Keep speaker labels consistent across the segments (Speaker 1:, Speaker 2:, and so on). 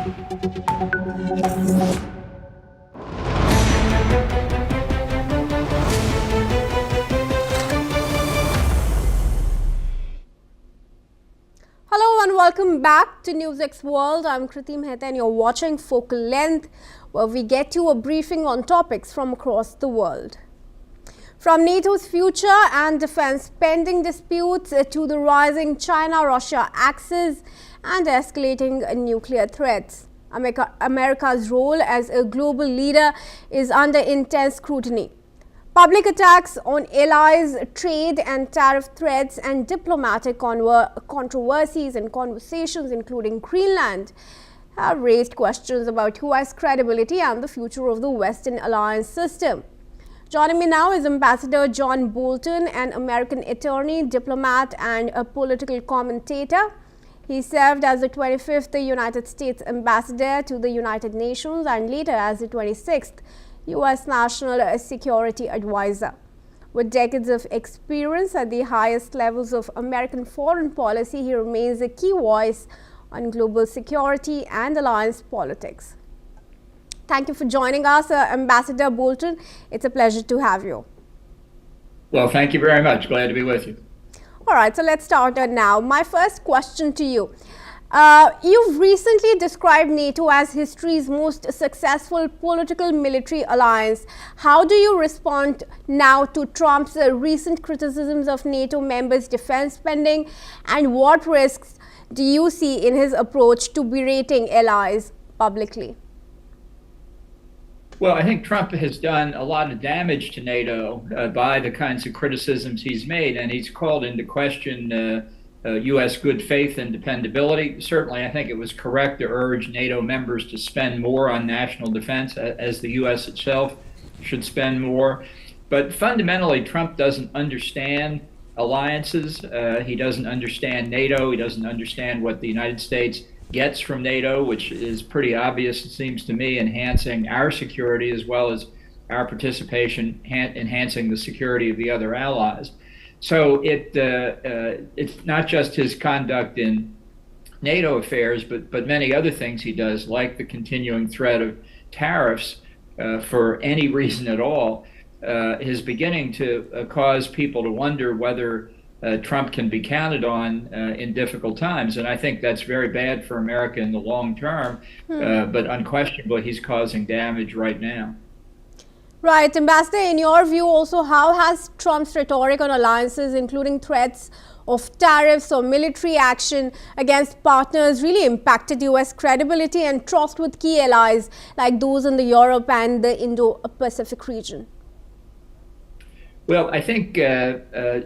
Speaker 1: Hello and welcome back to NewsX World. I'm Kriti Mehta and you're watching Focal Length, where we get you a briefing on topics from across the world. From NATO's future and defense spending disputes to the rising China-Russia axis and escalating nuclear threats, America's role as a global leader is under intense scrutiny. Public attacks on allies, trade and tariff threats, and diplomatic controversies and conversations, including Greenland, have raised questions about US credibility and the future of the Western alliance system. Joining me now is Ambassador John Bolton, an American attorney, diplomat, and a political commentator. He served as the 25th United States Ambassador to the United Nations and later as the 26th U.S. National Security Advisor. With decades of experience at the highest levels of American foreign policy, he remains a key voice on global security and alliance politics. Thank you for joining us, Ambassador Bolton. It's a pleasure to have you.
Speaker 2: Well, thank you very much. Glad to be with you.
Speaker 1: All right, so let's start now. My first question to you. You've recently described NATO as history's most successful political military alliance. How do you respond now to Trump's recent criticisms of NATO members' defense spending, and what risks do you see in his approach to berating allies publicly?
Speaker 2: Well, I think Trump has done a lot of damage to NATO by the kinds of criticisms he's made, and he's called into question U.S. good faith and dependability. Certainly, I think it was correct to urge NATO members to spend more on national defense, as the U.S. itself should spend more. But fundamentally, Trump doesn't understand alliances. He doesn't understand NATO. He doesn't understand what the United States gets from NATO, which is pretty obvious, it seems to me, enhancing our security as well as our participation, enhancing the security of the other allies. So it's not just his conduct in NATO affairs, but many other things he does, like the continuing threat of tariffs for any reason at all, is beginning to cause people to wonder whether Trump can be counted on in difficult times. And I think that's very bad for America in the long term, but unquestionably he's causing damage right now.
Speaker 1: Right. Ambassador, in your view also, how has Trump's rhetoric on alliances, including threats of tariffs or military action against partners, really impacted U.S. credibility and trust with key allies like those in the Europe and the Indo-Pacific region?
Speaker 2: Well, I think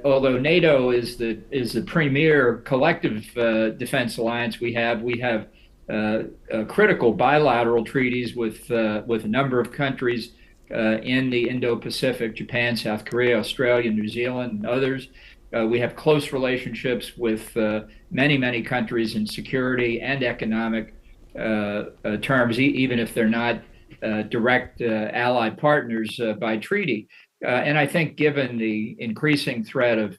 Speaker 2: although NATO is the premier collective defense alliance we have critical bilateral treaties with a number of countries in the Indo-Pacific: Japan, South Korea, Australia, New Zealand, and others. We have close relationships with many countries in security and economic terms, even if they're not direct ally partners by treaty. And I think given the increasing threat of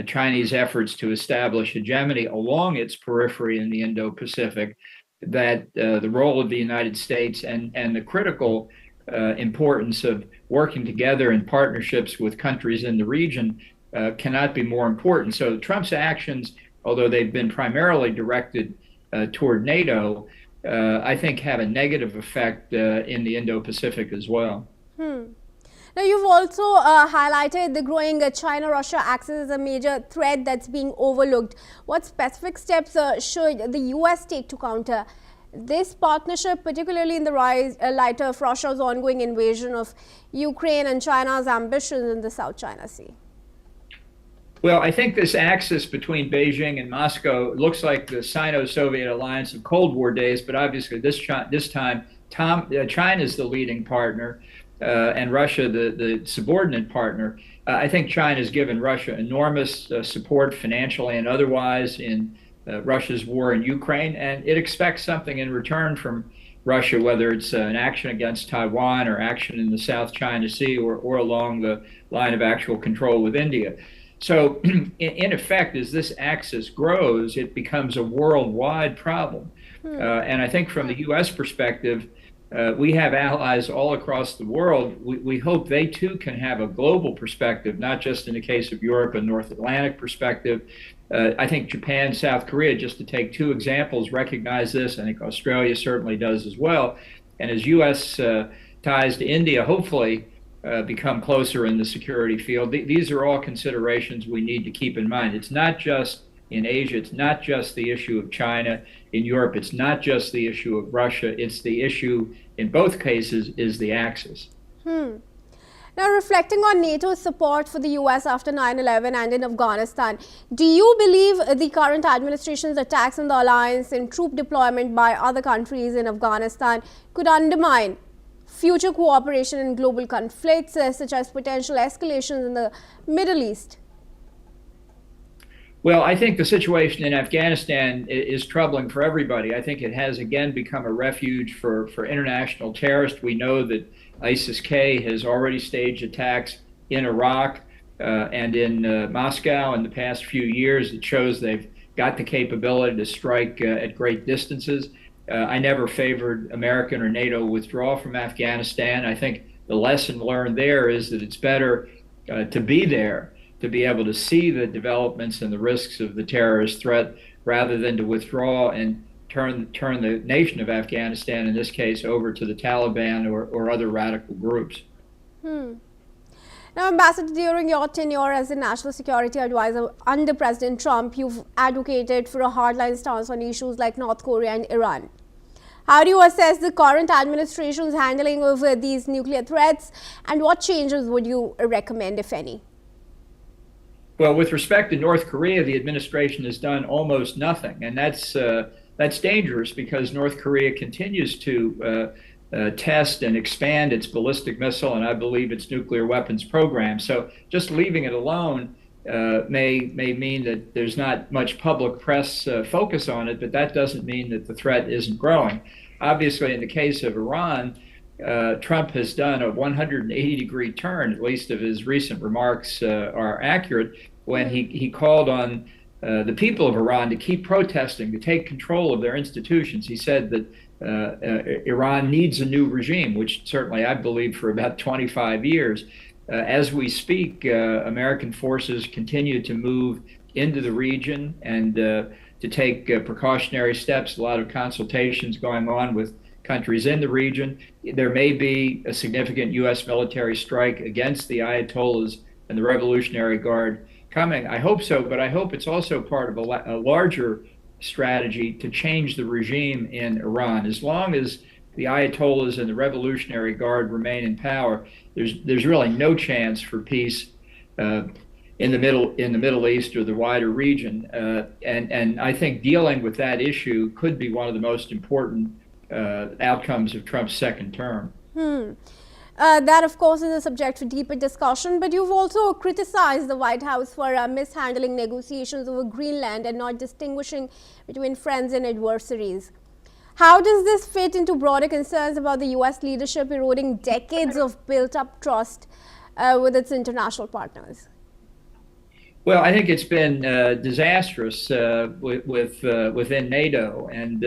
Speaker 2: Chinese efforts to establish hegemony along its periphery in the Indo-Pacific, that the role of the United States and the critical importance of working together in partnerships with countries in the region cannot be more important. So Trump's actions, although they've been primarily directed toward NATO, I think have a negative effect in the Indo-Pacific as well.
Speaker 1: Now, you've also highlighted the growing China-Russia axis as a major threat that's being overlooked. What specific steps should the U.S. take to counter this partnership, particularly in the light of Russia's ongoing invasion of Ukraine and China's ambitions in the South China Sea?
Speaker 2: Well, I think this axis between Beijing and Moscow looks like the Sino-Soviet alliance of Cold War days, but obviously this time China is the leading partner and Russia the subordinate partner. I think China has given Russia enormous support financially and otherwise in Russia's war in Ukraine, and it expects something in return from Russia, whether it's an action against Taiwan or action in the South China Sea or along the line of actual control with India. So, in effect, as this axis grows, it becomes a worldwide problem. And I think from the U.S. perspective, we have allies all across the world. We hope they too can have a global perspective, not just in the case of Europe, a North Atlantic perspective. I think Japan, South Korea, just to take two examples, recognize this. I think Australia certainly does as well. And as U.S. Ties to India hopefully become closer in the security field, these are all considerations we need to keep in mind. It's not just in Asia, it's not just the issue of China. In Europe, it's not just the issue of Russia. It's the issue, in both cases, is the axis.
Speaker 1: Now, reflecting on NATO's support for the US after 9/11 and in Afghanistan, do you believe the current administration's attacks on the alliance and troop deployment by other countries in Afghanistan could undermine future cooperation in global conflicts, such as potential escalations in the Middle East?
Speaker 2: Well, I think the situation in Afghanistan is troubling for everybody. I think it has again become a refuge for international terrorists. We know that ISIS-K has already staged attacks in Iraq and in Moscow in the past few years. It shows they've got the capability to strike at great distances. I never favored American or NATO withdrawal from Afghanistan. I think the lesson learned there is that it's better to be there, to be able to see the developments and the risks of the terrorist threat rather than to withdraw and turn the nation of Afghanistan, in this case, over to the Taliban or other radical groups.
Speaker 1: Now, Ambassador, during your tenure as a national security advisor under President Trump, you've advocated for a hardline stance on issues like North Korea and Iran. How do you assess the current administration's handling of these nuclear threats, and what changes would you recommend, if any?
Speaker 2: Well, with respect to North Korea, the administration has done almost nothing, and that's dangerous because North Korea continues to test and expand its ballistic missile and I believe its nuclear weapons program. So just leaving it alone may mean that there's not much public press focus on it, but that doesn't mean that the threat isn't growing. Obviously, in the case of Iran, Trump has done a 180-degree turn, at least of his recent remarks are accurate, when he called on the people of Iran to keep protesting, to take control of their institutions. He said that Iran needs a new regime, which certainly I believe for about 25 years. As we speak, American forces continue to move into the region and to take precautionary steps. A lot of consultations going on with countries in the region. There may be a significant U.S. military strike against the Ayatollahs and the Revolutionary Guard coming. I hope so, but I hope it's also part of a larger strategy to change the regime in Iran. As long as the Ayatollahs and the Revolutionary Guard remain in power, there's really no chance for peace in the Middle East or the wider region. And I think dealing with that issue could be one of the most important outcomes of Trump's second term.
Speaker 1: That, of course, is a subject for deeper discussion, but you've also criticized the White House for mishandling negotiations over Greenland and not distinguishing between friends and adversaries. How does this fit into broader concerns about the U.S. leadership eroding decades of built-up trust with its international partners?
Speaker 2: Well, I think it's been disastrous within NATO, and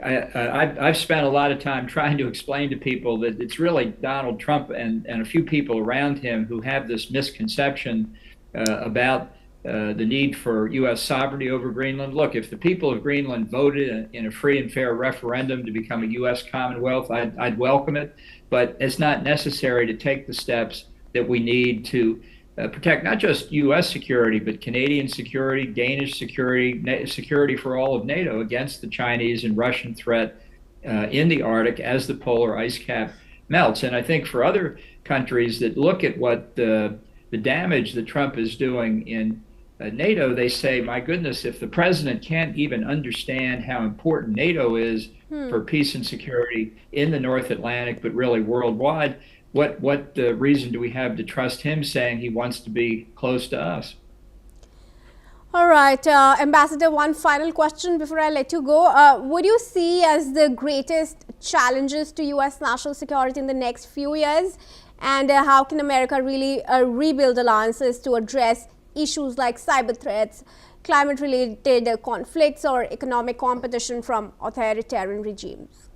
Speaker 2: I've spent a lot of time trying to explain to people that it's really Donald Trump and a few people around him who have this misconception about the need for U.S. sovereignty over Greenland. Look, if the people of Greenland voted in a free and fair referendum to become a U.S. Commonwealth, I'd welcome it. But it's not necessary to take the steps that we need to protect not just U.S. security, but Canadian security, Danish security, security for all of NATO against the Chinese and Russian threat in the Arctic as the polar ice cap melts. And I think for other countries that look at what the damage that Trump is doing in NATO, they say, my goodness, if the president can't even understand how important NATO is for peace and security in the North Atlantic, but really worldwide, what reason do we have to trust him saying he wants to be close to us?
Speaker 1: All right, Ambassador, one final question before I let you go. Would you see as the greatest challenges to U.S. national security in the next few years? And how can America really rebuild alliances to address issues like cyber threats, climate-related conflicts, or economic competition from authoritarian regimes?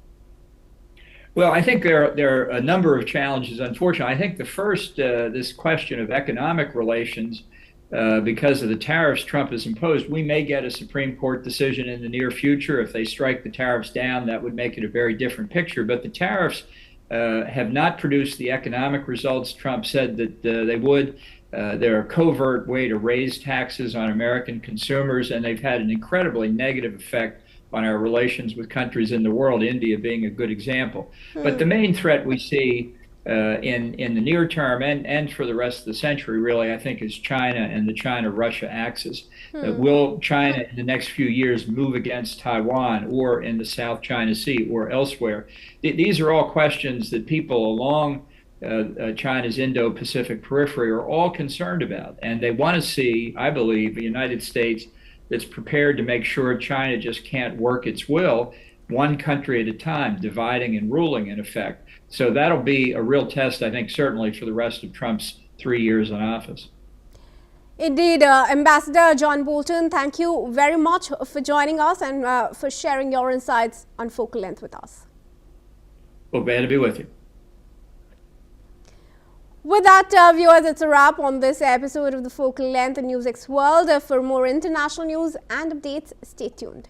Speaker 2: Well, I think there are a number of challenges. Unfortunately, I think the first, this question of economic relations, because of the tariffs Trump has imposed, we may get a Supreme Court decision in the near future. If they strike the tariffs down, that would make it a very different picture. But the tariffs have not produced the economic results Trump said that they would. They're a covert way to raise taxes on American consumers, and they've had an incredibly negative effect on our relations with countries in the world, India being a good example. But the main threat we see in the near term and for the rest of the century, really, I think, is China and the China-Russia axis. Will China in the next few years move against Taiwan or in the South China Sea or elsewhere? These are all questions that people along China's Indo-Pacific periphery are all concerned about. And they want to see, I believe, a United States that's prepared to make sure China just can't work its will, one country at a time, dividing and ruling in effect. So that'll be a real test, I think, certainly for the rest of Trump's 3 years in office.
Speaker 1: Indeed, Ambassador John Bolton, thank you very much for joining us and for sharing your insights on Focal Length with us.
Speaker 2: Well, glad to be with you.
Speaker 1: With that, viewers, it's a wrap on this episode of the Focal Length in NewsX World. For more international news and updates, stay tuned.